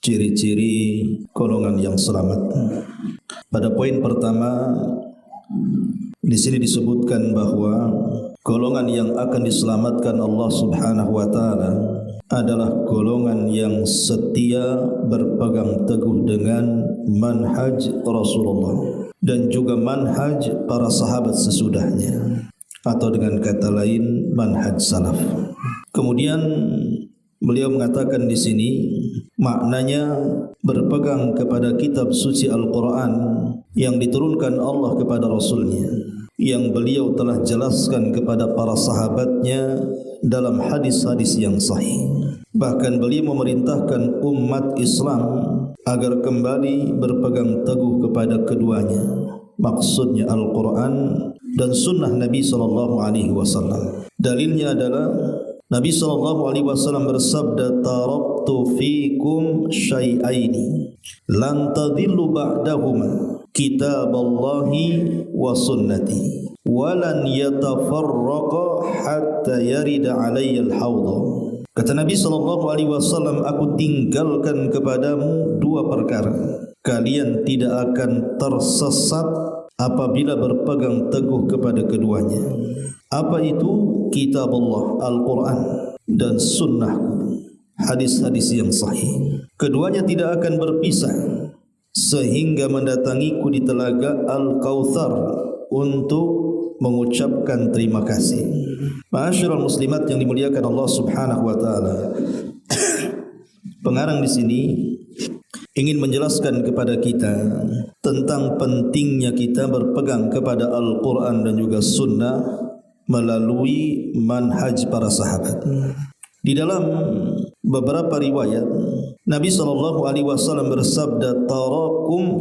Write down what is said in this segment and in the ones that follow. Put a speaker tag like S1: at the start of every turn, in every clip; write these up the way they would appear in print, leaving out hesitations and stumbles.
S1: Ciri-ciri golongan yang selamat. Pada poin pertama di sini disebutkan bahwa golongan yang akan diselamatkan Allah Subhanahu wa taala adalah golongan yang setia berpegang teguh dengan manhaj Rasulullah dan juga manhaj para sahabat sesudahnya, atau dengan kata lain manhaj salaf. Kemudian beliau mengatakan di sini maknanya berpegang kepada kitab suci Al-Quran yang diturunkan Allah kepada Rasulnya, yang beliau telah jelaskan kepada para sahabatnya dalam hadis-hadis yang sahih. Bahkan beliau memerintahkan umat Islam agar kembali berpegang teguh kepada keduanya, maksudnya Al-Quran dan sunnah Nabi SAW. Dalilnya adalah Nabi SAW bersabda, "Taraktu fikum syai'aini lan tadillu ba'dahuma, kitaballahi wa sunnati, wa lan yatafarraqa hatta yarida alayya al-hawdha." Kata Nabi SAW, aku tinggalkan kepadamu dua perkara. Kalian tidak akan tersesat apabila berpegang teguh kepada keduanya. Apa itu? Kitab Allah, Al-Quran dan sunnahku, hadis-hadis yang sahih. Keduanya tidak akan berpisah sehingga mendatangiku di telaga Al-Kautsar untuk mengucapkan terima kasih. Ma'asyiral muslimat yang dimuliakan Allah Subhanahu wa taala. Pengarang di sini ingin menjelaskan kepada kita tentang pentingnya kita berpegang kepada Al-Quran dan juga sunnah melalui manhaj para sahabat. Di dalam beberapa riwayat Nabi SAW bersabda,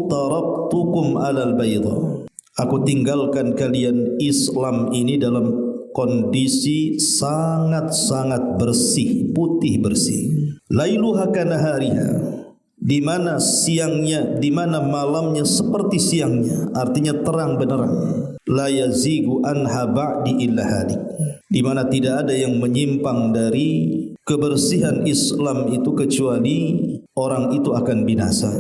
S1: taraktukum alal bayda. Aku tinggalkan kalian Islam ini dalam kondisi sangat-sangat bersih, putih bersih. Lailuha kanahariha, di mana siangnya, di mana malamnya seperti siangnya, artinya terang benderang. La yazigu anha ba'di illa halik, di mana tidak ada yang menyimpang dari kebersihan Islam itu kecuali orang itu akan binasa.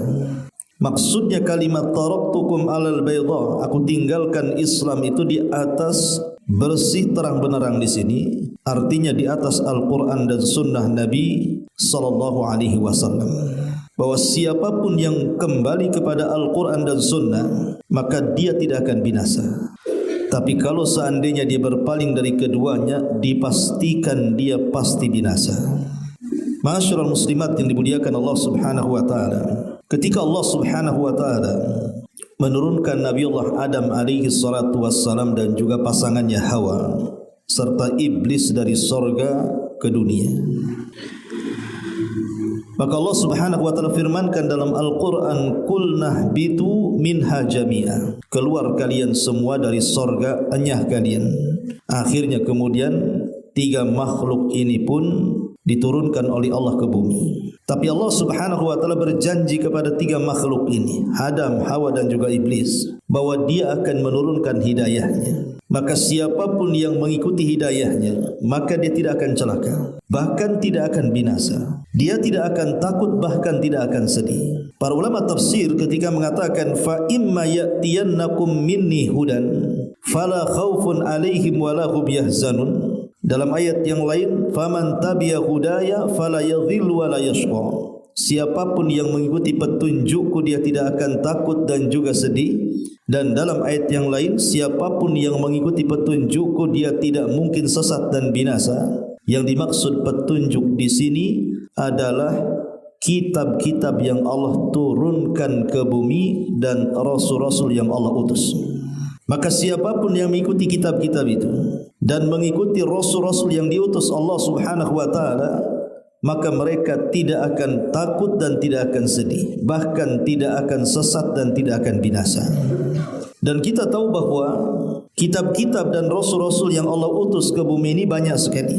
S1: Maksudnya kalimat taraktukum alal bayda, aku tinggalkan Islam itu di atas bersih terang benderang di sini, artinya di atas Al-Quran dan sunnah Nabi SAW. Bahwa siapapun yang kembali kepada Al-Quran dan sunnah, maka dia tidak akan binasa. Tapi kalau seandainya dia berpaling dari keduanya, dipastikan dia pasti binasa. Ma'asyiral muslimat yang dimuliakan Allah Subhanahu wa taala, ketika Allah Subhanahu wa taala menurunkan Nabiullah Adam alaihi salatu wassalam dan juga pasangannya Hawa serta iblis dari sorga ke dunia, maka Allah Subhanahu wa taala firmankan dalam Al-Qur'an, "Qul nahbitu minha jami'a." Keluar kalian semua dari sorga, enyah kalian. Akhirnya kemudian tiga makhluk ini pun diturunkan oleh Allah ke bumi. Tapi Allah Subhanahu wa taala berjanji kepada tiga makhluk ini, Adam, Hawa dan juga iblis, bahwa dia akan menurunkan hidayahnya. Maka siapapun yang mengikuti hidayahnya, maka dia tidak akan celaka, bahkan tidak akan binasa. Dia tidak akan takut, bahkan tidak akan sedih. Para ulama tafsir ketika mengatakan fa imma ya'tiyannakum minni hudan fala khaufun 'alaihim wala hum yahzanun. Dalam ayat yang lain, faman tabi'a hudaya fala yadhillu wala yashqa. Siapapun yang mengikuti petunjukku, dia tidak akan takut dan juga sedih. Dan dalam ayat yang lain, siapapun yang mengikuti petunjukku, dia tidak mungkin sesat dan binasa. Yang dimaksud petunjuk di sini adalah kitab-kitab yang Allah turunkan ke bumi dan rasul-rasul yang Allah utus. Maka siapapun yang mengikuti kitab-kitab itu dan mengikuti rasul-rasul yang diutus Allah Subhanahu wa taala, maka mereka tidak akan takut dan tidak akan sedih, bahkan tidak akan sesat dan tidak akan binasa. Dan kita tahu bahwa kitab-kitab dan rasul-rasul yang Allah utus ke bumi ini banyak sekali.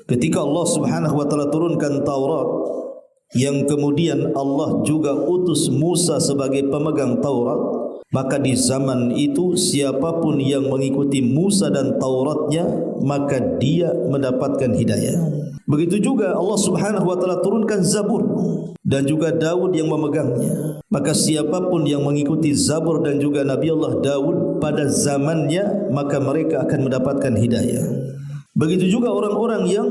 S1: Ketika Allah Subhanahu wa taala turunkan Taurat, yang kemudian Allah juga utus Musa sebagai pemegang Taurat, maka di zaman itu siapapun yang mengikuti Musa dan Tauratnya, maka dia mendapatkan hidayah. Begitu juga Allah Subhanahu wa taala turunkan Zabur dan juga Daud yang memegangnya. Maka siapapun yang mengikuti Zabur dan juga Nabi Allah Daud pada zamannya, maka mereka akan mendapatkan hidayah. Begitu juga orang-orang yang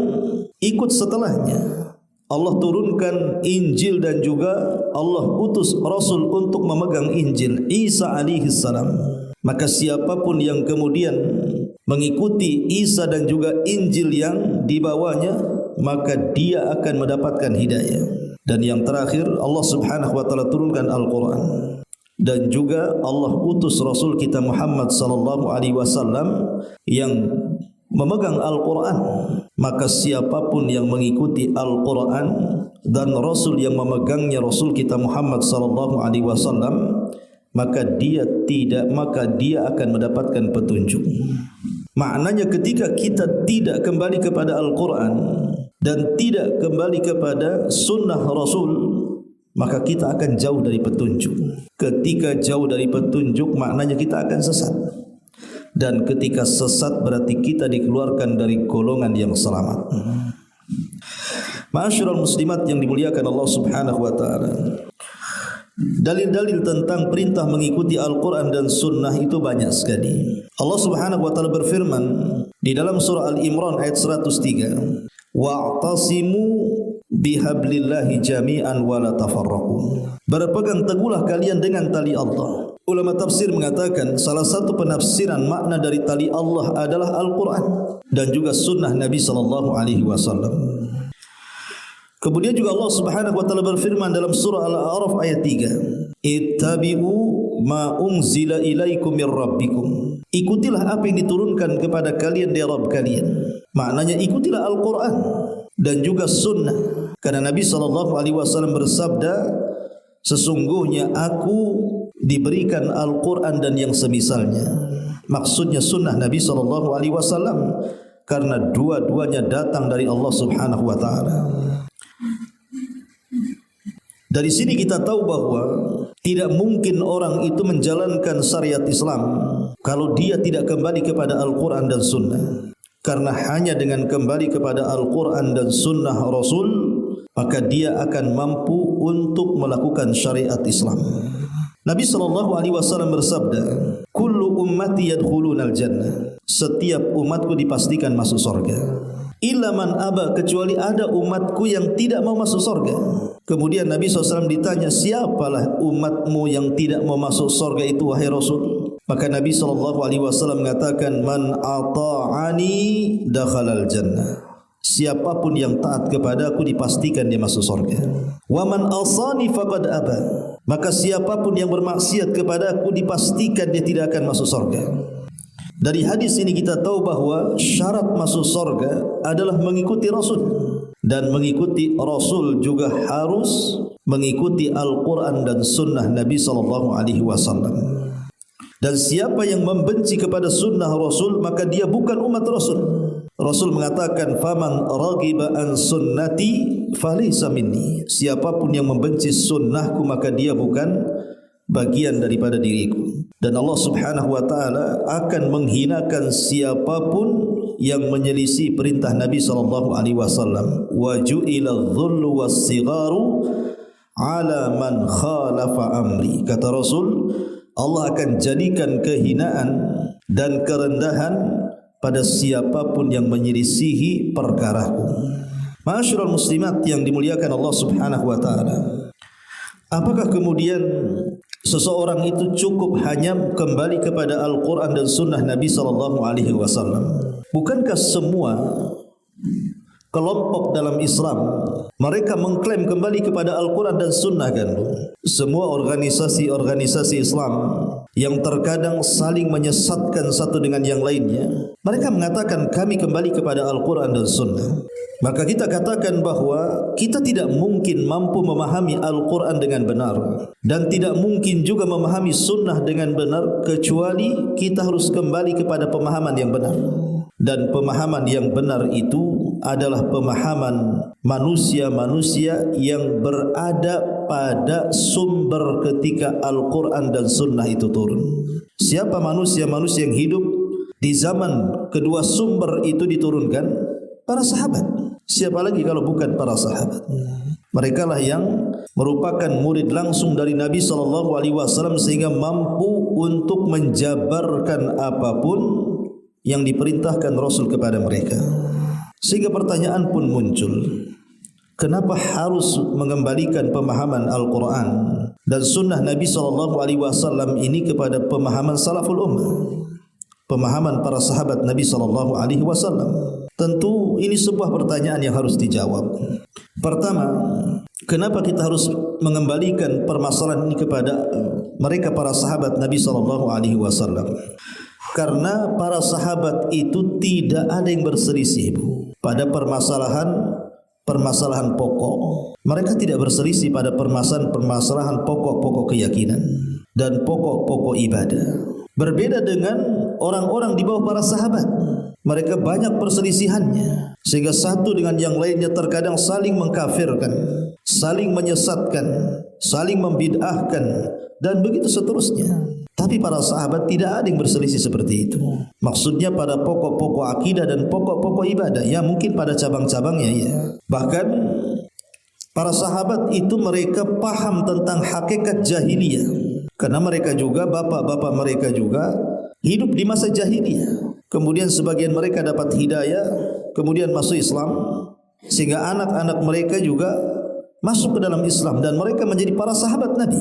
S1: ikut setelahnya. Allah turunkan Injil dan juga Allah utus Rasul untuk memegang Injil, Isa alaihi salam. Maka siapapun yang kemudian mengikuti Isa dan juga Injil yang dibawanya, maka dia akan mendapatkan hidayah. Dan yang terakhir, Allah Subhanahu wa taala turunkan Al-Quran dan juga Allah utus Rasul kita Muhammad sallallahu alaihi wasallam yang memegang Al-Quran. Maka siapapun yang mengikuti Al-Quran dan Rasul yang memegangnya, Rasul kita Muhammad sallallahu alaihi wasallam, maka dia akan mendapatkan petunjuk. Maknanya ketika kita tidak kembali kepada Al-Quran dan tidak kembali kepada sunnah Rasul, maka kita akan jauh dari petunjuk. Ketika jauh dari petunjuk, maknanya kita akan sesat. Dan ketika sesat berarti kita dikeluarkan dari golongan yang selamat. Ma'asyiral muslimat yang dimuliakan Allah Subhanahu wa taala. Dalil-dalil tentang perintah mengikuti Al-Quran dan Sunnah itu banyak sekali. Allah Subhanahu wa taala berfirman di dalam surah Al-Imran ayat 103, wa'tasimu bihablillahi jami'an wa la tafarraqu. Berpegang teguhlah kalian dengan tali Allah. Ulama tafsir mengatakan salah satu penafsiran makna dari tali Allah adalah Al-Quran dan juga Sunnah Nabi sallallahu alaihi wasallam. Kemudian juga Allah Subhanahu wa taala berfirman dalam surah Al-A'raf ayat 3, ittabi'u ma unzila ilaikum mir rabbikum. Ikutilah apa yang diturunkan kepada kalian dari Rabb kalian. Maknanya ikutilah Al-Quran dan juga Sunnah. Karena Nabi sallallahu alaihi wasallam bersabda, sesungguhnya aku diberikan Al-Quran dan yang semisalnya. Maksudnya Sunnah Nabi sallallahu alaihi wasallam, karena dua-duanya datang dari Allah Subhanahu wa taala. Dari sini kita tahu bahwa tidak mungkin orang itu menjalankan syariat Islam kalau dia tidak kembali kepada Al-Quran dan Sunnah. Karena hanya dengan kembali kepada Al-Quran dan Sunnah Rasul, maka dia akan mampu untuk melakukan syariat Islam. Nabi SAW bersabda, kullu ummati yadkhulunal jannah. Setiap umatku dipastikan masuk surga. Illa man aba, kecuali ada umatku yang tidak mau masuk surga. Kemudian Nabi SAW ditanya, siapalah umatmu yang tidak mau masuk surga itu wahai Rasul? Maka Nabi SAW mengatakan, man ata'ani dakhalal jannah. Siapapun yang taat kepada aku dipastikan dia masuk surga. Wa man asani faqad aba. Maka siapapun yang bermaksiat kepada aku dipastikan dia tidak akan masuk surga. Dari hadis ini kita tahu bahwa syarat masuk surga adalah mengikuti Rasul, dan mengikuti Rasul juga harus mengikuti Al-Quran dan Sunnah Nabi SAW. Dan siapa yang membenci kepada Sunnah Rasul, maka dia bukan umat Rasul. Rasul mengatakan, faman raghiba an sunnati falaysa minni. Siapapun yang membenci sunnahku, maka dia bukan bagian daripada diriku. Dan Allah Subhanahu wa taala akan menghinakan siapapun yang menyelisih perintah Nabi sallallahu alaihi wasallam. Wa ju'ila dhullu was-sigharu ala man khalafa amri. Kata Rasul, Allah akan jadikan kehinaan dan kerendahan pada siapapun yang menyelisihi perkaraku. Ma'asyiral muslimat yang dimuliakan Allah Subhanahu wa taala. Apakah kemudian seseorang itu cukup hanya kembali kepada Al-Quran dan Sunnah Nabi sallallahu alaihi wasallam? Bukankah semua kelompok dalam Islam mereka mengklaim kembali kepada Al-Quran dan Sunnah kan? Semua organisasi-organisasi Islam yang terkadang saling menyesatkan satu dengan yang lainnya, mereka mengatakan kami kembali kepada Al-Quran dan Sunnah. Maka kita katakan bahwa kita tidak mungkin mampu memahami Al-Quran dengan benar, dan tidak mungkin juga memahami Sunnah dengan benar, kecuali kita harus kembali kepada pemahaman yang benar. Dan pemahaman yang benar itu adalah pemahaman manusia-manusia yang berada pada sumber ketika Al-Quran dan Sunnah itu turun. Siapa manusia-manusia yang hidup di zaman kedua sumber itu diturunkan? Para sahabat. Siapa lagi kalau bukan para sahabat? Mereka lah yang merupakan murid langsung dari Nabi SAW sehingga mampu untuk menjabarkan apapun yang diperintahkan Rasul kepada mereka. Sehingga pertanyaan pun muncul, kenapa harus mengembalikan pemahaman Al-Quran dan Sunnah Nabi SAW ini kepada pemahaman salaful ummah, pemahaman para sahabat Nabi SAW? Tentu ini sebuah pertanyaan yang harus dijawab. Pertama, kenapa kita harus mengembalikan permasalahan ini kepada mereka para sahabat Nabi SAW? Karena para sahabat itu tidak ada yang berselisih pada permasalahan pokok. Mereka tidak berselisih pada permasalahan pokok-pokok keyakinan dan pokok-pokok ibadah. Berbeda dengan orang-orang di bawah para sahabat. Mereka banyak perselisihannya, sehingga satu dengan yang lainnya terkadang saling mengkafirkan, saling menyesatkan, saling membid'ahkan, dan begitu seterusnya. Tapi para sahabat tidak ada yang berselisih seperti itu. Maksudnya pada pokok-pokok akidah dan pokok-pokok ibadah. Ya mungkin pada cabang-cabangnya ya. Bahkan para sahabat itu mereka paham tentang hakikat jahiliyah. Karena mereka juga, bapak-bapak mereka juga hidup di masa jahiliyah. Kemudian sebagian mereka dapat hidayah, kemudian masuk Islam, sehingga anak-anak mereka juga masuk ke dalam Islam dan mereka menjadi para sahabat Nabi.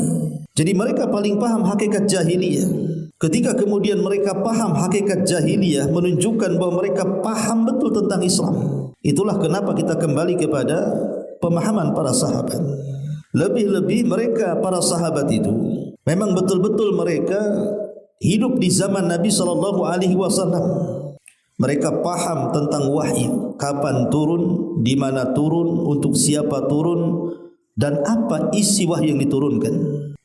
S1: Jadi mereka paling paham hakikat jahiliyah. Ketika kemudian mereka paham hakikat jahiliyah, menunjukkan bahwa mereka paham betul tentang Islam. Itulah kenapa kita kembali kepada pemahaman para sahabat. Lebih-lebih mereka para sahabat itu memang betul-betul mereka hidup di zaman Nabi SAW. Mereka paham tentang wahyu, kapan turun, di mana turun, untuk siapa turun, dan apa isi wahyu yang diturunkan.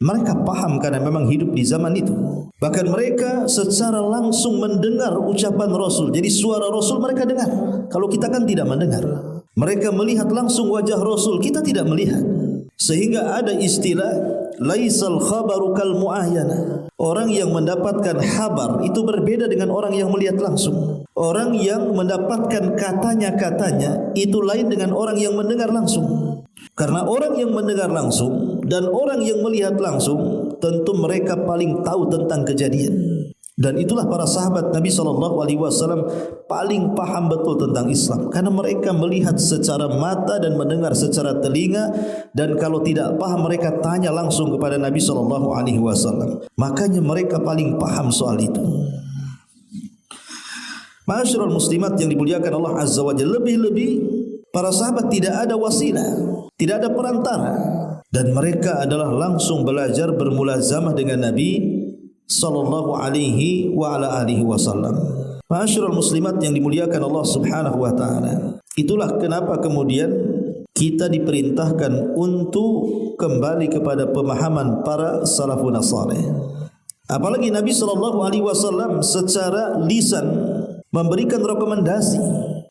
S1: Mereka paham karena memang hidup di zaman itu. Bahkan mereka secara langsung mendengar ucapan Rasul. Jadi suara Rasul mereka dengar. Kalau kita kan tidak mendengar. Mereka melihat langsung wajah Rasul, kita tidak melihat. Sehingga ada istilah laisal khabaru kal muayyana. Orang yang mendapatkan kabar itu berbeda dengan orang yang melihat langsung. Orang yang mendapatkan katanya itu lain dengan orang yang mendengar langsung. Karena orang yang mendengar langsung dan orang yang melihat langsung tentu mereka paling tahu tentang kejadian. Dan itulah para sahabat Nabi SAW paling paham betul tentang Islam. Karena mereka melihat secara mata dan mendengar secara telinga. Dan kalau tidak paham mereka tanya langsung kepada Nabi SAW. Makanya mereka paling paham soal itu. Ma'asyiral muslimat yang dimuliakan Allah Azza wa Jalla, lebih-lebih para sahabat tidak ada wasilah, tidak ada perantara. Dan mereka adalah langsung belajar bermulazamah dengan Nabi sallallahu alaihi wa ala alihi wasallam. Ma'asyiral muslimat yang dimuliakan Allah Subhanahu wa taala. Itulah kenapa kemudian kita diperintahkan untuk kembali kepada pemahaman para salafun saleh. Apalagi Nabi sallallahu alaihi wasallam secara lisan memberikan rekomendasi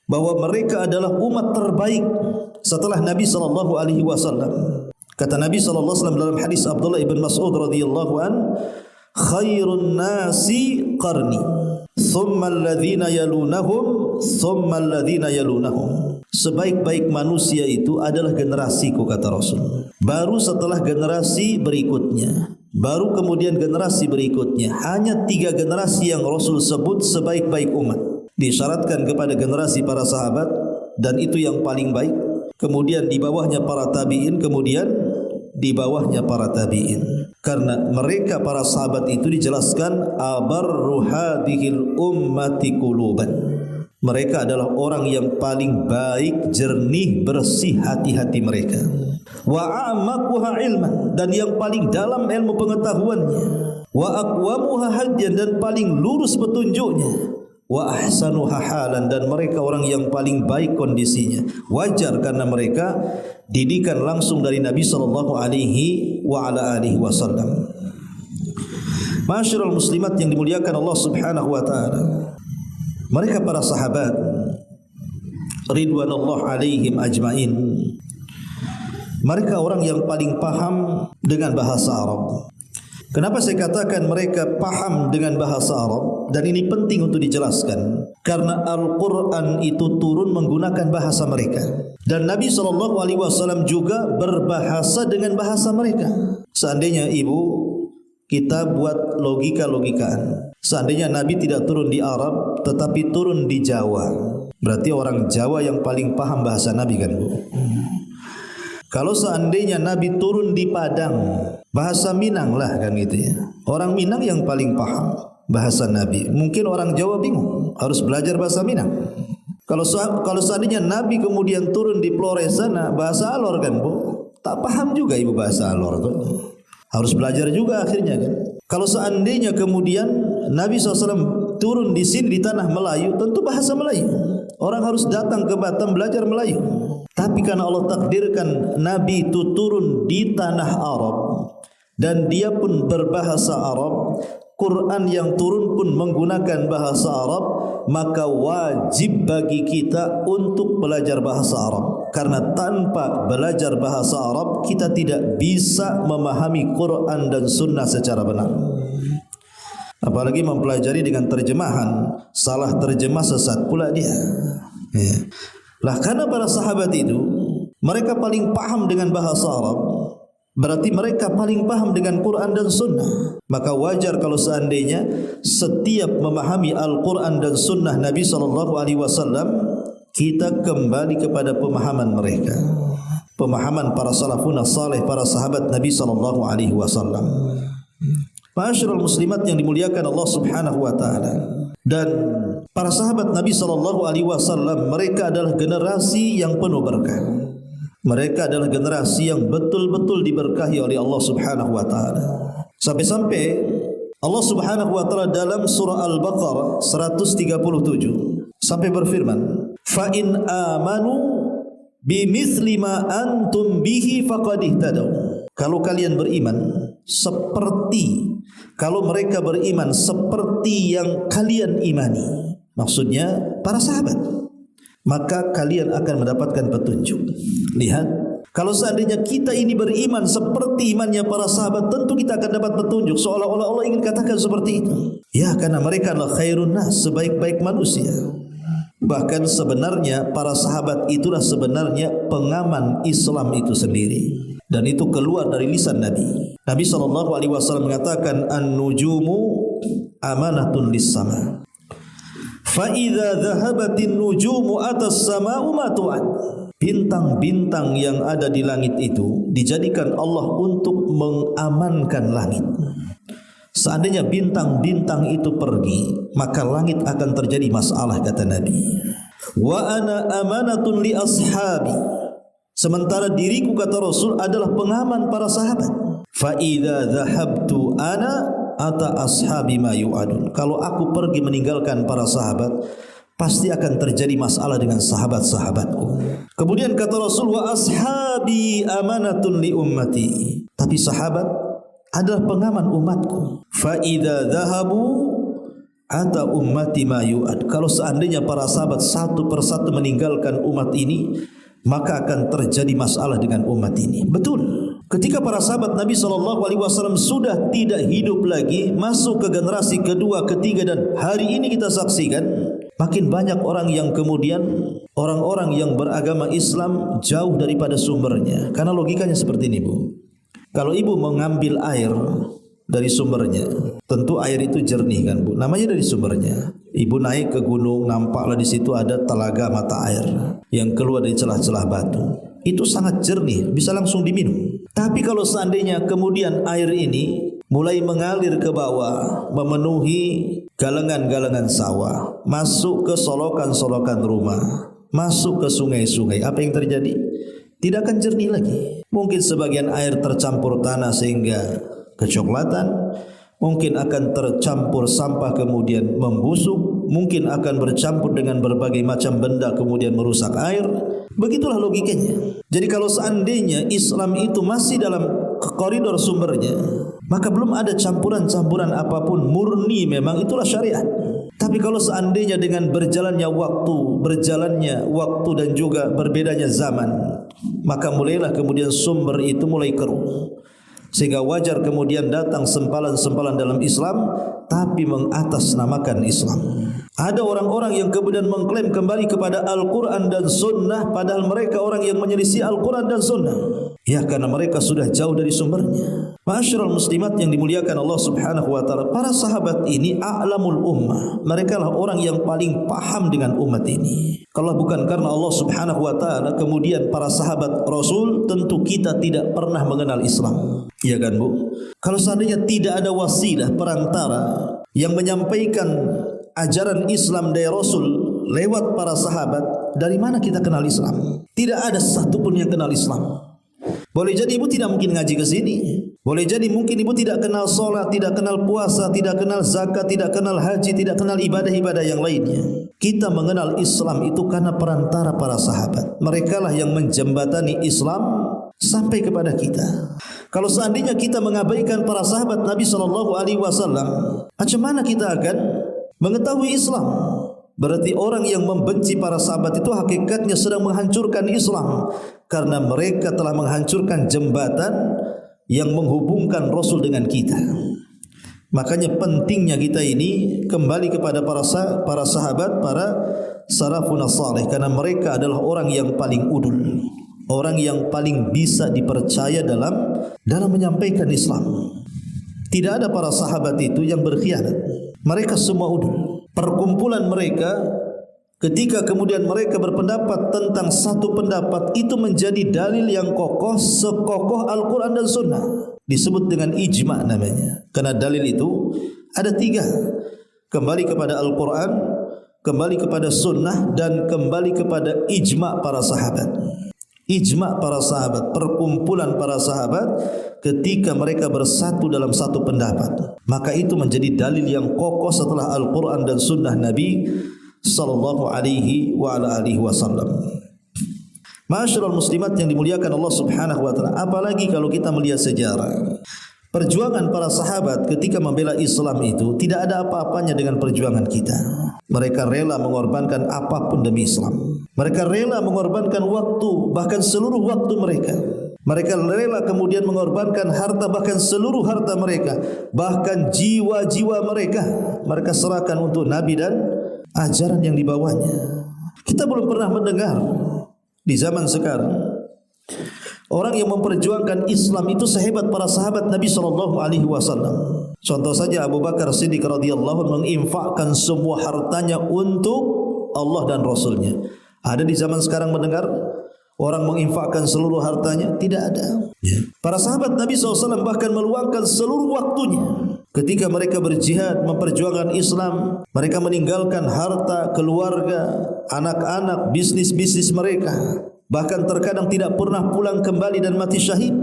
S1: bahwa mereka adalah umat terbaik setelah Nabi sallallahu alaihi wasallam. Kata Nabi sallallahu alaihi wasallam dalam hadis Abdullah ibn Mas'ud radhiyallahu an, khairun nasi qarni thumma alladhina yalunahum thumma alladhina yalunahum. Sebaik-baik manusia itu adalah generasiku, kata Rasul. Baru setelah generasi berikutnya, baru kemudian generasi berikutnya. Hanya 3 generasi yang Rasul sebut sebaik-baik umat. Disyaratkan kepada generasi para sahabat, dan itu yang paling baik. Kemudian di bawahnya para tabi'in, kemudian di bawahnya para tabi'in. Karena mereka para sahabat itu dijelaskan abarru hadhil ummati quluban. Mereka adalah orang yang paling baik, jernih, bersih hati-hati mereka. Wa a'maquha ilman, dan yang paling dalam ilmu pengetahuannya. Wa aqwamuha hadyan, dan paling lurus petunjuknya. Wa ahsanuha halan, dan mereka orang yang paling baik kondisinya. Wajar karena mereka didikan langsung dari Nabi sallallahu alaihi wa ala alihi wasallam. Ma'asyiral muslimat yang dimuliakan Allah Subhanahu wa taala. Mereka para sahabat ridwanullah alaihim ajmain. Mereka orang yang paling paham dengan bahasa Arab. Kenapa saya katakan mereka paham dengan bahasa Arab? Dan ini penting untuk dijelaskan, karena Al-Quran itu turun menggunakan bahasa mereka, dan Nabi SAW juga berbahasa dengan bahasa mereka. Seandainya ibu kita buat logika-logikaan, seandainya Nabi tidak turun di Arab tetapi turun di Jawa, berarti orang Jawa yang paling paham bahasa Nabi, kan Bu? Kalau seandainya Nabi turun di Padang, bahasa Minang lah, kan gitu ya. Orang Minang yang paling paham bahasa Nabi. Mungkin orang Jawa bingung, harus belajar bahasa Minang. Kalau seandainya Nabi kemudian turun di Flores sana, bahasa Alor, kan Bu? Tak paham juga ibu bahasa Alor tuh. Harus belajar juga akhirnya, kan. Kalau seandainya kemudian Nabi SAW turun di sini di tanah Melayu, tentu bahasa Melayu. Orang harus datang ke Batam belajar Melayu. Tapi karena Allah takdirkan Nabi itu turun di tanah Arab dan dia pun berbahasa Arab, Quran yang turun pun menggunakan bahasa Arab, maka wajib bagi kita untuk belajar bahasa Arab. Karena tanpa belajar bahasa Arab, kita tidak bisa memahami Quran dan Sunnah secara benar. Apalagi mempelajari dengan terjemahan, salah terjemah sesat pula dia. Ya. Lah karena para sahabat itu mereka paling paham dengan bahasa Arab, berarti mereka paling paham dengan Quran dan Sunnah. Maka wajar kalau seandainya setiap memahami Al-Quran dan Sunnah Nabi SAW, kita kembali kepada pemahaman mereka, pemahaman para salafun salih, para sahabat Nabi SAW. Ma'asyiral muslimat yang dimuliakan Allah Subhanahu wa taala. Dan para sahabat Nabi SAW, mereka adalah generasi yang penuh berkah. Mereka adalah generasi yang betul-betul diberkahi oleh Allah Subhanahu wa taala. Sampai-sampai Allah Subhanahu wa taala dalam surah Al-Baqarah 137 sampai berfirman, "Fa in amanu bimithli ma antum bihi faqad ihtadaw." Kalau kalian beriman kalau mereka beriman seperti yang kalian imani, maksudnya para sahabat, maka kalian akan mendapatkan petunjuk. Lihat, kalau seandainya kita ini beriman seperti imannya para sahabat, tentu kita akan dapat petunjuk. Seolah-olah Allah ingin katakan seperti itu. Ya, karena mereka adalah khairun nas, sebaik-baik manusia. Bahkan sebenarnya para sahabat itulah sebenarnya pengaman Islam itu sendiri. Dan itu keluar dari lisan Nabi. Nabi SAW mengatakan, "An-nujumu amanatun lis-sama. Fa idza dhahabatin nujumu atas sama'u ma tu'ad." Bintang-bintang yang ada di langit itu dijadikan Allah untuk mengamankan langit. Seandainya bintang-bintang itu pergi, maka langit akan terjadi masalah, kata Nabi. Wa ana amanatun li ashabi. Sementara diriku, kata Rasul, adalah pengaman para sahabat. Fa idza dhahabtu ana ata ashabi ma yu'adun. Kalau aku pergi meninggalkan para sahabat, pasti akan terjadi masalah dengan sahabat-sahabatku. Kemudian kata Rasul, wa ashabi amanatun li ummati. Tapi sahabat adalah pengaman umatku. Fa idza dhahabu ata ummati ma yu'ad. Kalau seandainya para sahabat satu persatu meninggalkan umat ini, maka akan terjadi masalah dengan umat ini. Betul. Ketika para sahabat Nabi SAW sudah tidak hidup lagi, masuk ke generasi kedua, ketiga, dan hari ini kita saksikan makin banyak orang yang kemudian orang-orang yang beragama Islam jauh daripada sumbernya. Karena logikanya seperti ini, Bu. Kalau ibu mengambil air dari sumbernya, tentu air itu jernih, kan Bu? Namanya dari sumbernya. Ibu naik ke gunung, nampaklah di situ ada telaga mata air yang keluar dari celah-celah batu. Itu sangat jernih, bisa langsung diminum. Tapi kalau seandainya kemudian air ini mulai mengalir ke bawah, memenuhi galengan-galengan sawah, masuk ke solokan-solokan rumah, masuk ke sungai-sungai, apa yang terjadi? Tidak akan jernih lagi. Mungkin sebagian air tercampur tanah sehingga kecoklatan, mungkin akan tercampur sampah kemudian membusuk, mungkin akan bercampur dengan berbagai macam benda kemudian merusak air. Begitulah logikanya. Jadi kalau seandainya Islam itu masih dalam koridor sumbernya, maka belum ada campuran-campuran apapun, murni memang itulah syariat. Tapi kalau seandainya dengan berjalannya waktu dan juga berbedanya zaman, maka mulailah kemudian sumber itu mulai keruh. Sehingga wajar kemudian datang sempalan-sempalan dalam Islam tapi mengatasnamakan Islam. Ada orang-orang yang kemudian mengklaim kembali kepada Al-Quran dan Sunnah, padahal mereka orang yang menyelisih Al-Quran dan Sunnah. Ya, karena mereka sudah jauh dari sumbernya. Ma'asyiral muslimat yang dimuliakan Allah Subhanahu wa taala, para sahabat ini a'lamul ummah. Mereka lah orang yang paling paham dengan umat ini. Kalau bukan karena Allah Subhanahu wa taala, kemudian para sahabat Rasul, tentu kita tidak pernah mengenal Islam. Ya kan, Bu? Kalau seandainya tidak ada wasilah perantara yang menyampaikan ajaran Islam dari Rasul lewat para sahabat, dari mana kita kenal Islam? Tidak ada satupun yang kenal Islam. Boleh jadi ibu tidak mungkin ngaji ke sini. Boleh jadi mungkin ibu tidak kenal solat, tidak kenal puasa, tidak kenal zakat, tidak kenal haji, tidak kenal ibadah-ibadah yang lainnya. Kita mengenal Islam itu karena perantara para sahabat. Mereka lah yang menjembatani Islam sampai kepada kita. Kalau seandainya kita mengabaikan para sahabat Nabi SAW, macam mana kita akan mengetahui Islam? Berarti orang yang membenci para sahabat itu hakikatnya sedang menghancurkan Islam, karena mereka telah menghancurkan jembatan yang menghubungkan Rasul dengan kita. Makanya pentingnya kita ini kembali kepada para sahabat, para salafun salih, karena mereka adalah orang yang paling udul, orang yang paling bisa dipercaya dalam menyampaikan Islam. Tidak ada para sahabat itu yang berkhianat. Mereka semua udul. Perkumpulan mereka ketika kemudian mereka berpendapat tentang satu pendapat, itu menjadi dalil yang kokoh, sekokoh Al-Quran dan Sunnah. Disebut dengan ijma namanya. Karena dalil itu ada 3. Kembali kepada Al-Quran, kembali kepada Sunnah, dan kembali kepada ijma para sahabat. Ijma para sahabat, perkumpulan para sahabat ketika mereka bersatu dalam satu pendapat, maka itu menjadi dalil yang kokoh setelah Al-Quran dan Sunnah Nabi sallallahu alaihi wa ala alihi wasallam. Ma'asyiral muslimat yang dimuliakan Allah Subhanahu wa taala, apalagi kalau kita melihat sejarah perjuangan para sahabat ketika membela Islam itu tidak ada apa-apanya dengan perjuangan kita. Mereka rela mengorbankan apapun demi Islam. Mereka rela mengorbankan waktu, bahkan seluruh waktu mereka. Mereka rela kemudian mengorbankan harta, bahkan seluruh harta mereka, bahkan jiwa-jiwa mereka. Mereka serahkan untuk Nabi dan ajaran yang dibawanya. Kita belum pernah mendengar di zaman sekarang orang yang memperjuangkan Islam itu sehebat para sahabat Nabi SAW. Contoh saja Abu Bakar Siddiq radhiyallahu anhu menginfakkan semua hartanya untuk Allah dan Rasulnya. Ada di zaman sekarang mendengar orang menginfakkan seluruh hartanya? Tidak ada. Para sahabat Nabi SAW bahkan meluangkan seluruh waktunya ketika mereka berjihad memperjuangkan Islam. Mereka meninggalkan harta, keluarga, anak-anak, bisnis-bisnis mereka. Bahkan terkadang tidak pernah pulang kembali dan mati syahid.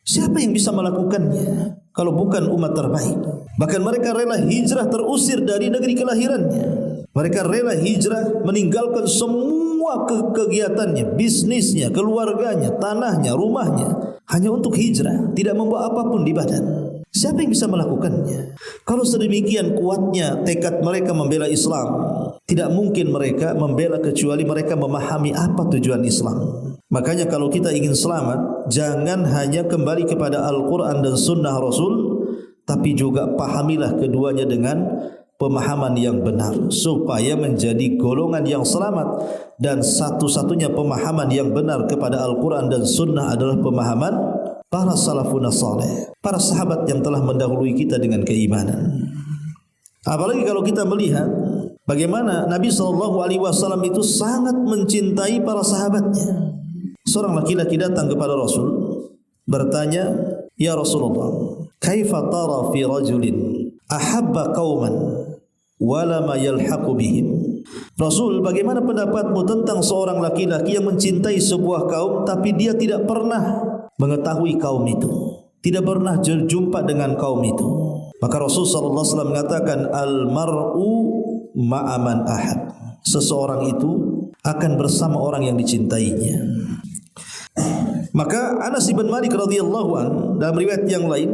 S1: Siapa yang bisa melakukannya kalau bukan umat terbaik? Bahkan mereka rela hijrah, terusir dari negeri kelahirannya. Mereka rela hijrah, meninggalkan semua kegiatannya, bisnisnya, keluarganya, tanahnya, rumahnya, hanya untuk hijrah, tidak membawa apapun di badan. Siapa yang bisa melakukannya? Kalau sedemikian kuatnya tekad mereka membela Islam, tidak mungkin mereka membela kecuali mereka memahami apa tujuan Islam. Makanya kalau kita ingin selamat, jangan hanya kembali kepada Al-Quran dan Sunnah Rasul, tapi juga pahamilah keduanya dengan pemahaman yang benar, supaya menjadi golongan yang selamat. Dan satu-satunya pemahaman yang benar kepada Al-Quran dan Sunnah adalah pemahaman para salafun salih, para sahabat yang telah mendahului kita dengan keimanan. Apalagi kalau kita melihat bagaimana Nabi SAW itu sangat mencintai para sahabatnya. Seorang laki-laki datang kepada Rasul bertanya, "Ya Rasulullah, kaifa tara fi rajulin ahabba qauman wa lam yalhaqu bihim?" Rasul, bagaimana pendapatmu tentang seorang laki-laki yang mencintai sebuah kaum tapi dia tidak pernah mengetahui kaum itu, tidak pernah berjumpa dengan kaum itu? Maka Rasul sallallahu alaihi wasallam mengatakan, "Al-mar'u ma'aman ahab." Seseorang itu akan bersama orang yang dicintainya. Maka Anas bin Malik radhiyallahu anhu dalam riwayat yang lain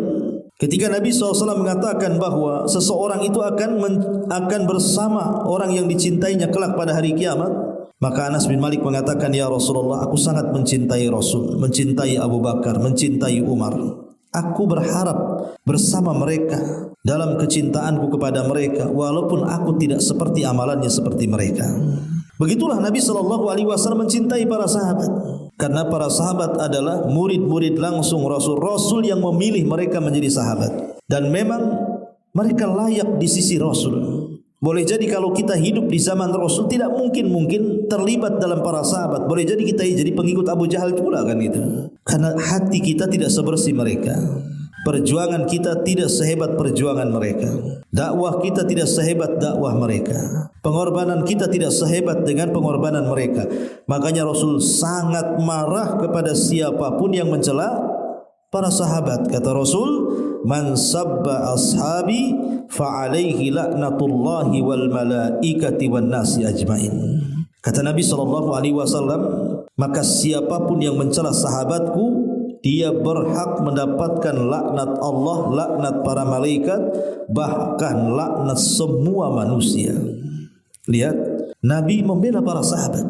S1: Ketika Nabi SAW mengatakan bahawa seseorang itu akan bersama orang yang dicintainya kelak pada hari kiamat, maka Anas bin Malik mengatakan, ya Rasulullah, aku sangat mencintai Rasul, mencintai Abu Bakar, mencintai Umar. Aku berharap bersama mereka dalam kecintaanku kepada mereka, walaupun aku tidak seperti amalannya seperti mereka. Begitulah Nabi SAW mencintai para sahabat, karena para sahabat adalah murid-murid langsung Rasul, Rasul yang memilih mereka menjadi sahabat. Dan memang mereka layak di sisi Rasul. Boleh jadi kalau kita hidup di zaman Rasul tidak mungkin terlibat dalam para sahabat. Boleh jadi kita jadi pengikut Abu Jahal pula kan itu. Karena hati kita tidak sebersih mereka. Perjuangan kita tidak sehebat perjuangan mereka. Dakwah kita tidak sehebat dakwah mereka. Pengorbanan kita tidak sehebat dengan pengorbanan mereka. Makanya Rasul sangat marah kepada siapapun yang mencela para sahabat. Kata Rasul, man sabba ashabi fa alaihi laknatullahi wal malaikati wan nasi ajmain. Kata Nabi SAW, maka siapapun yang mencela sahabatku, dia berhak mendapatkan laknat Allah, laknat para malaikat, bahkan laknat semua manusia. Lihat, Nabi membela para sahabat.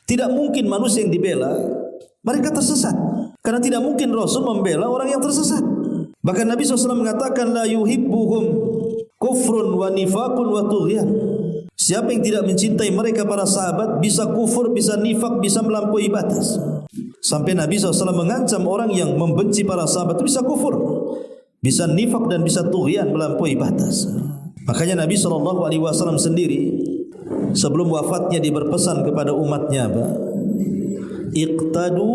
S1: Tidak mungkin manusia yang dibela mereka tersesat, karena tidak mungkin Rasul membela orang yang tersesat. Bahkan Nabi SAW mengatakan, la yuhibbuhum kufrun wa nifaqun wa tughyan. Siapa yang tidak mencintai mereka para sahabat, bisa kufur, bisa nifak, bisa melampaui batas. Sampai Nabi SAW mengancam orang yang membenci para sahabat itu bisa kufur, bisa nifak dan bisa tughyan, melampaui batas. Makanya Nabi SAW sendiri sebelum wafatnya dia berpesan kepada umatnya apa? Iqtadu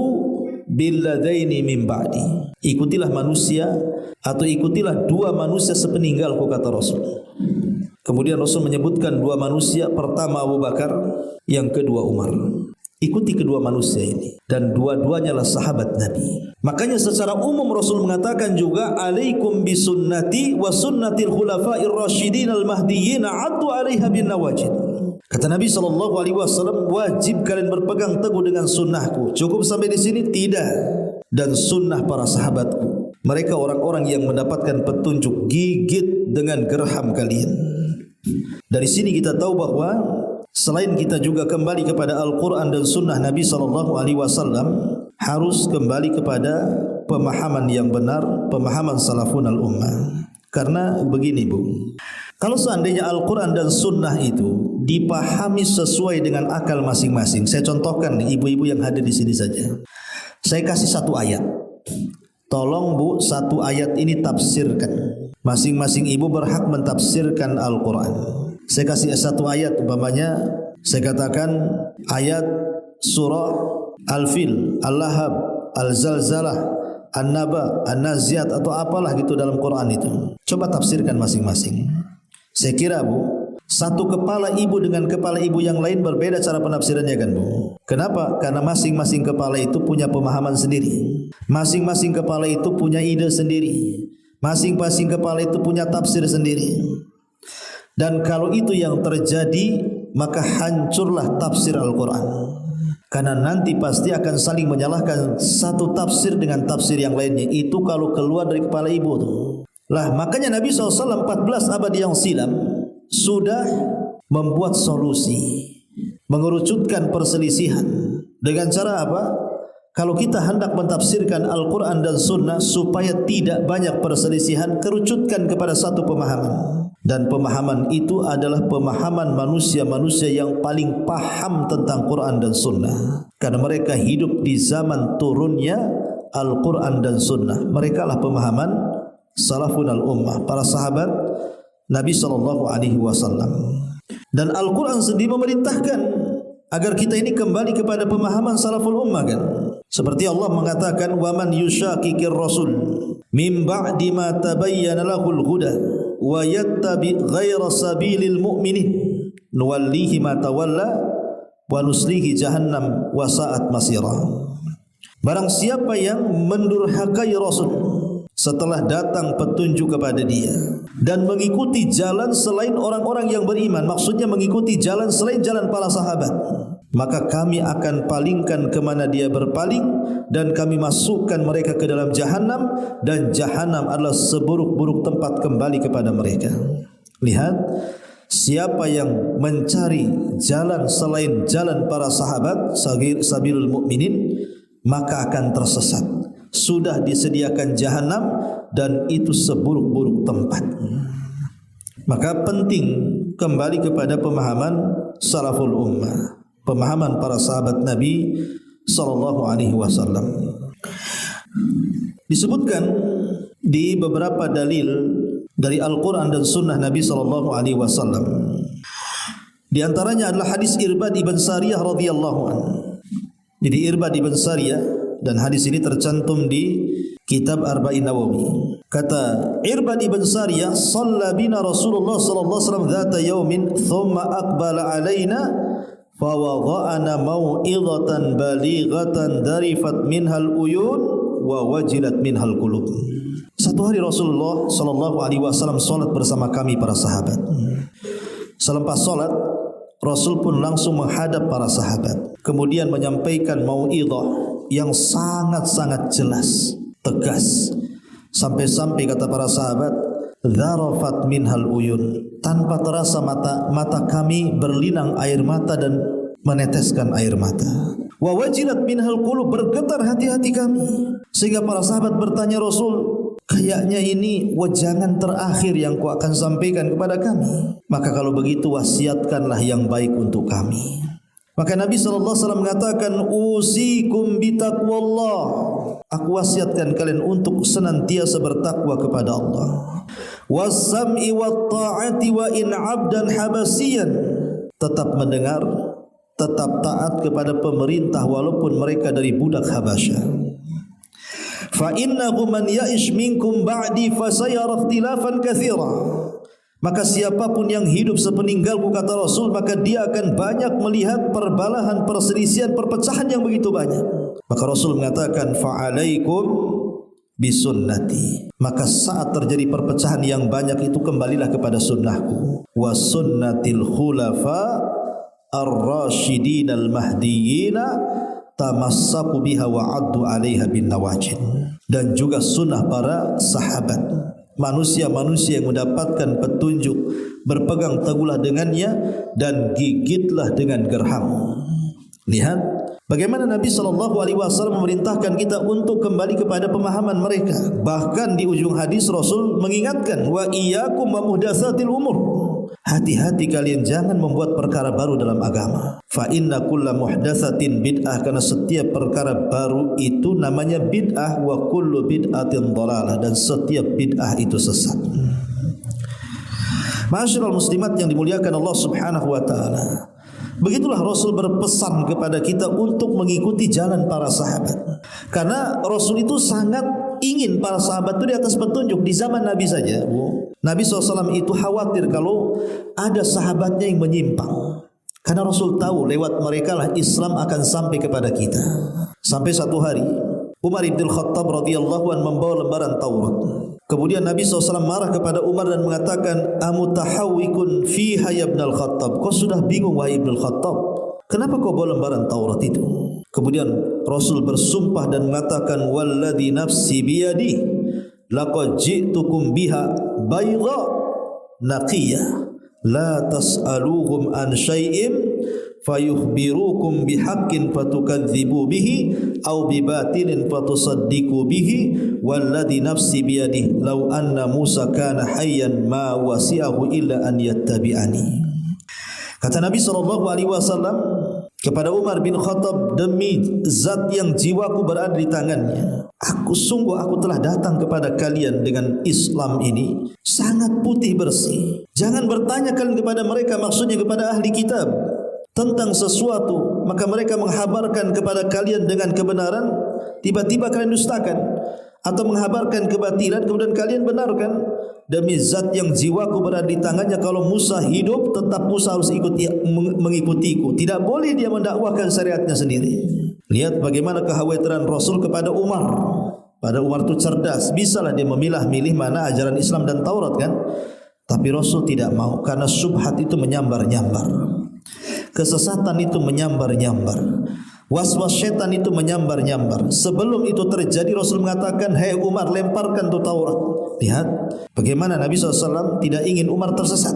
S1: billadaini min ba'di. Ikutilah manusia atau ikutilah dua manusia sepeninggalku, kata Rasul. Kemudian Rasul menyebutkan dua manusia, pertama Abu Bakar, yang kedua Umar. Ikuti kedua manusia ini, dan dua-duanya lah sahabat Nabi. Makanya secara umum Rasul mengatakan juga, alaikum bisunnati wa sunnatil khulafa'ir rasyidin al-mahdiyyin 'addu 'alaiha bin nawajid. Kata Nabi SAW, wajib kalian berpegang teguh dengan sunnahku. Cukup sampai di sini? Tidak. Dan sunnah para sahabatku, mereka orang-orang yang mendapatkan petunjuk, gigit dengan gerham kalian. Dari sini kita tahu bahawa selain kita juga kembali kepada Al-Quran dan Sunnah Nabi SAW, harus kembali kepada pemahaman yang benar, pemahaman salafun al-ummah. Karena begini Bu, kalau seandainya Al-Quran dan Sunnah itu dipahami sesuai dengan akal masing-masing, saya contohkan ibu-ibu yang hadir di sini saja. Saya kasih satu ayat, tolong Bu, satu ayat ini tafsirkan. Masing-masing ibu berhak mentafsirkan Al-Quran. Saya kasih satu ayat, umpamanya saya katakan ayat surah Al-Fil, Al-Lahab, Al-Zalzalah, An-Naba, An-Naziat atau apalah gitu dalam Quran itu. Coba tafsirkan masing-masing. Saya kira Bu, satu kepala ibu dengan kepala ibu yang lain berbeda cara penafsirannya kan Bu. Kenapa? Karena masing-masing kepala itu punya pemahaman sendiri. Masing-masing kepala itu punya ide sendiri. Masing-masing kepala itu punya tafsir sendiri. Dan kalau itu yang terjadi, maka hancurlah tafsir Al-Quran. Karena nanti pasti akan saling menyalahkan satu tafsir dengan tafsir yang lainnya. Itu kalau keluar dari kepala ibu tuh. Lah makanya Nabi SAW 14 abad yang silam sudah membuat solusi, mengerucutkan perselisihan. Dengan cara apa? Kalau kita hendak mentafsirkan Al-Quran dan Sunnah supaya tidak banyak perselisihan, kerucutkan kepada satu pemahaman. Dan pemahaman itu adalah pemahaman manusia-manusia yang paling paham tentang Quran dan Sunnah. Karena mereka hidup di zaman turunnya Al-Quran dan Sunnah. Mereka lah pemahaman salafun al-ummah, para sahabat Nabi SAW. Dan Al-Quran sendiri memerintahkan agar kita ini kembali kepada pemahaman salaful ummah kan. Seperti Allah mengatakan, wa man yushaqiqir rasul min ba'di ma tabayyana lahul huda wa yattabi ghaira sabilil mu'minin nuwallihi ma tawalla wa nuslihi jahannam wa sa'at masira. Barang siapa yang mendurhakai Rasul setelah datang petunjuk kepada dia dan mengikuti jalan selain orang-orang yang beriman, maksudnya mengikuti jalan selain jalan para sahabat, maka kami akan palingkan kemana dia berpaling, dan kami masukkan mereka ke dalam Jahannam, dan Jahannam adalah seburuk-buruk tempat kembali kepada mereka. Lihat, siapa yang mencari jalan selain jalan para sahabat, sabilul mukminin, maka akan tersesat. Sudah disediakan Jahannam, dan itu seburuk-buruk tempat. Maka penting kembali kepada pemahaman salaful ummah, pemahaman para sahabat Nabi sallallahu alaihi wasallam. Disebutkan di beberapa dalil dari Al-Quran dan Sunnah Nabi sallallahu alaihi wasallam. Di antaranya adalah hadis Irbad ibn Sariyah radhiyallahu anhu. Jadi Irbad ibn Sariyah, dan hadis ini tercantum di Kitab Arba'in Nawawi. Kata Irbad ibn Sariyah, "Shalla bina Rasulullah sallallahu alaihi wasallam dzata yaumin, thumma aqbala alaina fa wada'ana mau'izatan balighatan darifat minhal uyun wa wajilat minhal qulub." Satu hari Rasulullah sallallahu alaihi wasallam salat bersama kami para sahabat. Selepas salat, Rasul pun langsung menghadap para sahabat, kemudian menyampaikan mau'izah yang sangat-sangat jelas, tegas, sampai-sampai kata para sahabat, dzarafat minhal uyun, tanpa terasa mata kami berlinang air mata dan meneteskan air mata. Wa wajilat minhal qulub, bergetar hati-hati kami. Sehingga para sahabat bertanya Rasul, kayaknya ini wajangan terakhir yang kau akan sampaikan kepada kami. Maka kalau begitu wasiatkanlah yang baik untuk kami. Maka Nabi SAW mengatakan, usikum bitaqwallah, aku wasiatkan kalian untuk senantiasa bertakwa kepada Allah. Wassam'i wat ta'ati wa in 'abdan habasiyan, tetap mendengar, tetap taat kepada pemerintah walaupun mereka dari budak Habasyah. Fa innahu man ya'ish minkum ba'di fasayara ikhtilafan katsira, maka siapapun yang hidup sepeninggalku, kata Rasul, maka dia akan banyak melihat perbalahan, perselisihan, perpecahan yang begitu banyak. Maka Rasul mengatakan, fa'alaikum bisunnati, maka saat terjadi perpecahan yang banyak itu kembalilah kepada sunnahku, wa sunnatil khulafa ar-rasyidin al-mahdiyina tamassaku biha wa addu 'alaiha bin nawajid, dan juga sunnah para sahabat, manusia-manusia yang mendapatkan petunjuk, berpegang teguhlah dengannya dan gigitlah dengan gerhamu. Lihat bagaimana Nabi SAW memerintahkan kita untuk kembali kepada pemahaman mereka. Bahkan di ujung hadis Rasul mengingatkan, wa iyyakum wa muhdatsatil umur, hati-hati kalian jangan membuat perkara baru dalam agama. Fa inna kulla muhdatsatin bid'ah, karena setiap perkara baru itu namanya bid'ah, wa kullu bid'atin dhalalah, dan setiap bid'ah itu sesat. Ma'asyiral muslimat yang dimuliakan Allah Subhanahu wa taala, begitulah Rasul berpesan kepada kita untuk mengikuti jalan para sahabat. Karena Rasul itu sangat ingin para sahabat itu di atas petunjuk. Di zaman Nabi saja, Nabi SAW itu khawatir kalau ada sahabatnya yang menyimpang. Karena Rasul tahu lewat mereka lah Islam akan sampai kepada kita. Sampai satu hari Umar ibn Khattab radhiyallahu anhu membawa lembaran Taurat. Kemudian Nabi SAW marah kepada Umar dan mengatakan, amutahawwikun fiha ya ibn al-Khattab, kau sudah bingung wahai ibn al-Khattab, kenapa kau bawa lembaran Taurat itu? Kemudian Rasul bersumpah dan mengatakan, walladhi nafsi biyadi laqad ji'tukum biha bayda naqiyah la tas'aluhum an syai'in fayukhbirukum bihaqqin fatukadzibu bihi aw bibatilin fatusaddiqu bihi walladhi nafsi biyadihi law anna Musa kana hayyan ma wasi'ahu illa an yattabi'ani. Kata Nabi SAW kepada Umar bin Khattab, demi zat yang jiwaku berada di tangannya, aku telah datang kepada kalian dengan Islam ini sangat putih bersih. Jangan bertanya kalian kepada mereka, maksudnya kepada ahli kitab, tentang sesuatu, maka mereka menghabarkan kepada kalian dengan kebenaran, tiba-tiba kalian dustakan, atau menghabarkan kebatilan kemudian kalian benarkan. Demi zat yang jiwaku berada di tangannya, kalau Musa hidup tetap Musa harus mengikutiku, tidak boleh dia mendakwahkan syariatnya sendiri. Lihat bagaimana kekhawatiran Rasul kepada Umar. Pada Umar itu cerdas, bisalah dia memilah-milih mana ajaran Islam dan Taurat kan. Tapi Rasul tidak mau, karena syubhat itu menyambar-nyambar. Kesesatan itu menyambar-nyambar. Was-was syaitan itu menyambar-nyambar. Sebelum itu terjadi, Rasul mengatakan, "Hei Umar, lemparkan tu Taurat." Lihat bagaimana Nabi SAW tidak ingin Umar tersesat.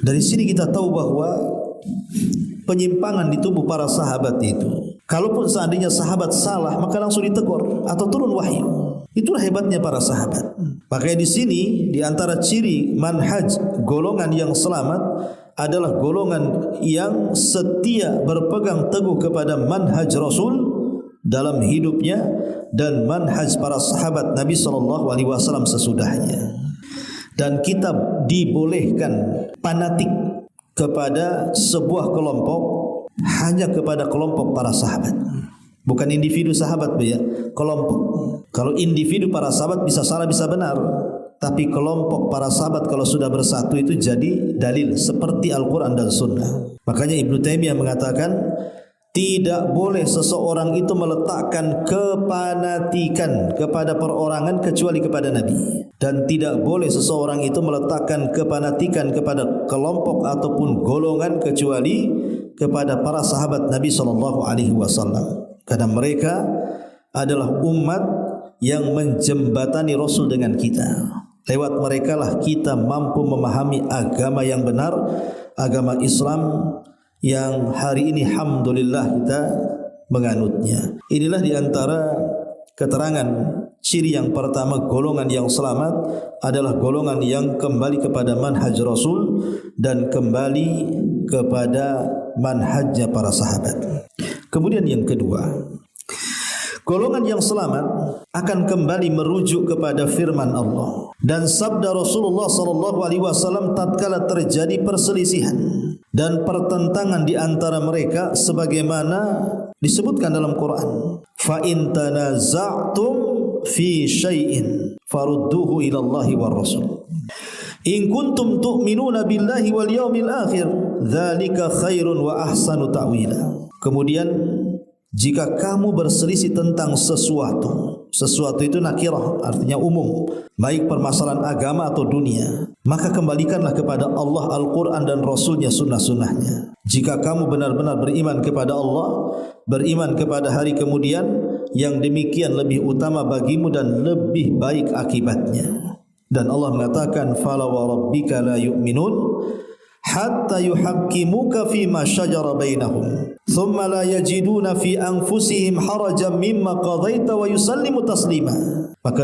S1: Dari sini kita tahu bahwa penyimpangan di tubuh para sahabat itu, kalaupun seandainya sahabat salah, maka langsung ditegur atau turun wahyu. Itulah hebatnya para sahabat. Makanya di sini di antara ciri manhaj golongan yang selamat adalah golongan yang setia berpegang teguh kepada manhaj Rasul dalam hidupnya dan manhaj para sahabat Nabi SAW sesudahnya. Dan kita dibolehkan fanatik kepada sebuah kelompok hanya kepada kelompok para sahabat. Bukan individu sahabat, ya, kelompok. Kalau individu para sahabat bisa salah bisa benar, tapi kelompok para sahabat kalau sudah bersatu itu jadi dalil seperti Al-Quran dan Sunnah. Makanya Ibnu Taimiyah mengatakan tidak boleh seseorang itu meletakkan kepanatikan kepada perorangan kecuali kepada Nabi, dan tidak boleh seseorang itu meletakkan kepanatikan kepada kelompok ataupun golongan kecuali kepada para sahabat Nabi SAW. Karena mereka adalah umat yang menjembatani Rasul dengan kita. Lewat mereka lah kita mampu memahami agama yang benar, agama Islam yang hari ini alhamdulillah kita menganutnya. Inilah diantara keterangan ciri yang pertama, golongan yang selamat adalah golongan yang kembali kepada manhaj Rasul dan kembali kepada manhajnya para sahabat. Kemudian yang kedua, golongan yang selamat akan kembali merujuk kepada firman Allah dan sabda Rasulullah SAW tatkala terjadi perselisihan dan pertentangan di antara mereka sebagaimana disebutkan dalam Quran. Fa in tanaza'tum fi syai'in farudduhu ila Allahi war Rasul. In kuntum tu'minuna billahi wal yawmil akhir dzalika khairun wa ahsanu ta'wila. Kemudian jika kamu berselisih tentang sesuatu itu nakirah, artinya umum, baik permasalahan agama atau dunia, maka kembalikanlah kepada Allah, Al-Quran dan Rasulnya, sunnah-sunnahnya. Jika kamu benar-benar beriman kepada Allah, beriman kepada hari kemudian, yang demikian lebih utama bagimu dan lebih baik akibatnya. Dan Allah mengatakan, "Fala wa rabbika la yu'minun hatta yuhaqqimuka fima syajara bainahum thumma la yajiduna fi anfusihim harajan mimma qadaita wa yusallimu taslima." Maka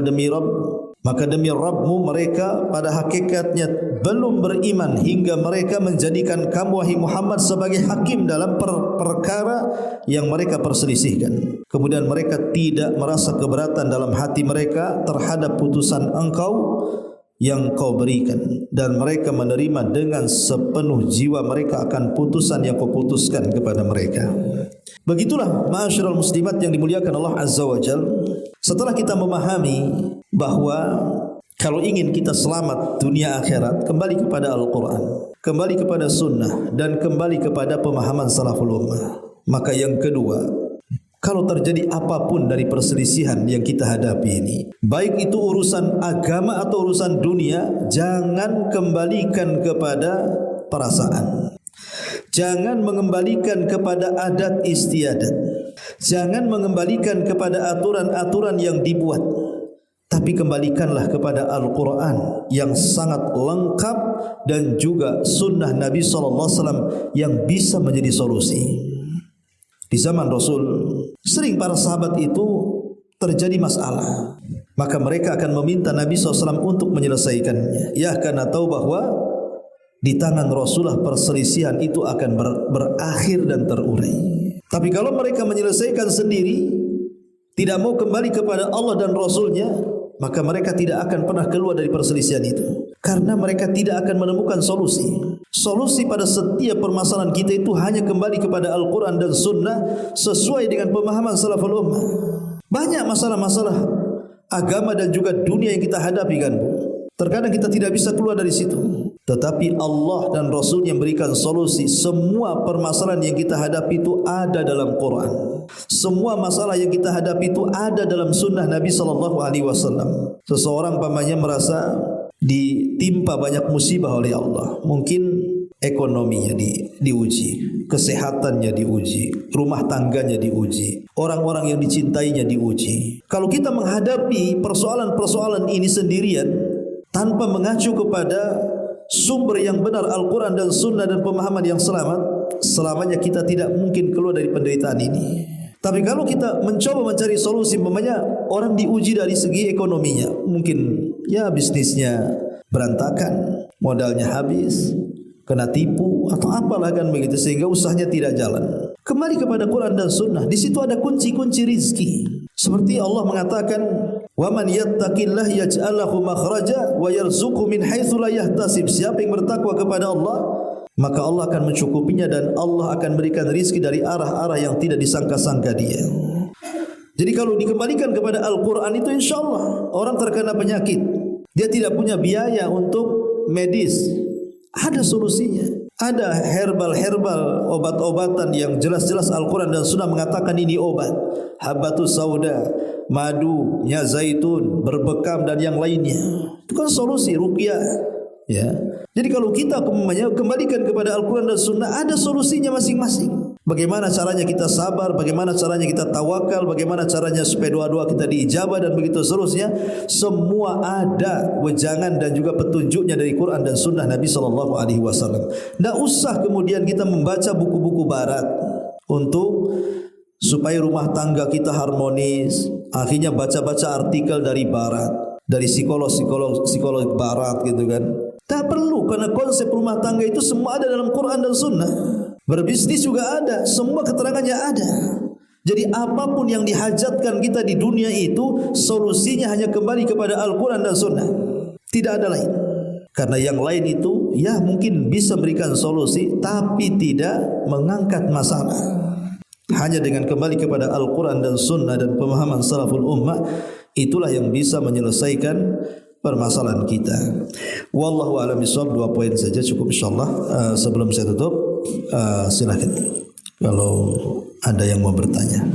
S1: demi Rabbmu, mereka pada hakikatnya belum beriman hingga mereka menjadikan kamu wahai Muhammad sebagai hakim dalam perkara yang mereka perselisihkan. Kemudian mereka tidak merasa keberatan dalam hati mereka terhadap putusan engkau yang kau berikan, dan mereka menerima dengan sepenuh jiwa mereka akan putusan yang kau putuskan kepada mereka. Begitulah ma'asyiral muslimat yang dimuliakan Allah Azza wa Jalla. Setelah kita memahami bahwa kalau ingin kita selamat dunia akhirat, kembali kepada Al-Quran, kembali kepada sunnah, dan kembali kepada pemahaman salaful ummah. Maka yang kedua, kalau terjadi apapun dari perselisihan yang kita hadapi ini, baik itu urusan agama atau urusan dunia, jangan kembalikan kepada perasaan. Jangan mengembalikan kepada adat istiadat. Jangan mengembalikan kepada aturan-aturan yang dibuat. Tapi kembalikanlah kepada Al-Quran yang sangat lengkap dan juga sunnah Nabi SAW yang bisa menjadi solusi. Di zaman Rasul, sering para sahabat itu terjadi masalah, maka mereka akan meminta Nabi SAW untuk menyelesaikannya. Ya, karena tahu bahwa di tangan Rasulullah perselisihan itu akan berakhir dan terurai. Tapi kalau mereka menyelesaikan sendiri, tidak mau kembali kepada Allah dan Rasulnya, maka mereka tidak akan pernah keluar dari perselisihan itu, karena mereka tidak akan menemukan solusi. Solusi pada setiap permasalahan kita itu hanya kembali kepada Al-Quran dan Sunnah sesuai dengan pemahaman salaful ummah. Banyak masalah-masalah agama dan juga dunia yang kita hadapi, kan Bu. Terkadang kita tidak bisa keluar dari situ, tetapi Allah dan Rasul yang berikan solusi. Semua permasalahan yang kita hadapi itu ada dalam Quran. Semua masalah yang kita hadapi itu ada dalam sunnah Nabi SAW. Seseorang pamannya merasa ditimpa banyak musibah oleh Allah. Mungkin ekonominya diuji, kesehatannya diuji, rumah tangganya diuji, orang-orang yang dicintainya diuji. Kalau kita menghadapi persoalan-persoalan ini sendirian tanpa mengacu kepada sumber yang benar Al-Quran dan Sunnah dan pemahaman yang selamat, selamanya kita tidak mungkin keluar dari penderitaan ini. Tapi kalau kita mencoba mencari solusi, umpamanya orang diuji dari segi ekonominya, mungkin ya bisnisnya berantakan, modalnya habis, kena tipu atau apalah kan begitu, sehingga usahanya tidak jalan. Kembali kepada Quran dan Sunnah, di situ ada kunci-kunci rizki. Seperti Allah mengatakan, "Wa man yattaqillah yaj'al lahu makhraja wa yarzuqhu min haitsu la yahtasib." Siapa yang bertakwa kepada Allah, maka Allah akan mencukupinya dan Allah akan berikan rizki dari arah-arah yang tidak disangka-sangka dia. Jadi kalau dikembalikan kepada Al-Quran itu, insyaAllah orang terkena penyakit, dia tidak punya biaya untuk medis, ada solusinya. Ada herbal obat-obatan yang jelas-jelas Al-Quran dan Sunnah mengatakan ini obat. Habbatus sauda, madu, minyak zaitun, berbekam dan yang lainnya. Itu kan solusi ruqyah. Ya. Jadi kalau kita kembalikan kepada Al-Quran dan Sunnah, ada solusinya masing-masing. Bagaimana caranya kita sabar, bagaimana caranya kita tawakal, bagaimana caranya supaya doa-doa kita diijabah dan begitu seterusnya. Semua ada wejangan dan juga petunjuknya dari Quran dan Sunnah Nabi SAW. Tidak usah kemudian kita membaca buku-buku barat untuk supaya rumah tangga kita harmonis. Akhirnya baca-baca artikel dari barat, dari psikolog barat gitu kan. Tak perlu, karena konsep rumah tangga itu semua ada dalam Quran dan Sunnah. Berbisnis juga ada, semua keterangannya ada. Jadi apapun yang dihajatkan kita di dunia itu, solusinya hanya kembali kepada Al-Quran dan Sunnah. Tidak ada lain. Karena yang lain itu ya mungkin bisa memberikan solusi, tapi tidak mengangkat masalah. Hanya dengan kembali kepada Al-Quran dan Sunnah dan pemahaman salaful ummah, itulah yang bisa menyelesaikan permasalahan kita. Wallahu a'lam bishawab. 2 poin saja cukup insyaallah. Sebelum saya tutup, silakan kalau ada yang mau bertanya.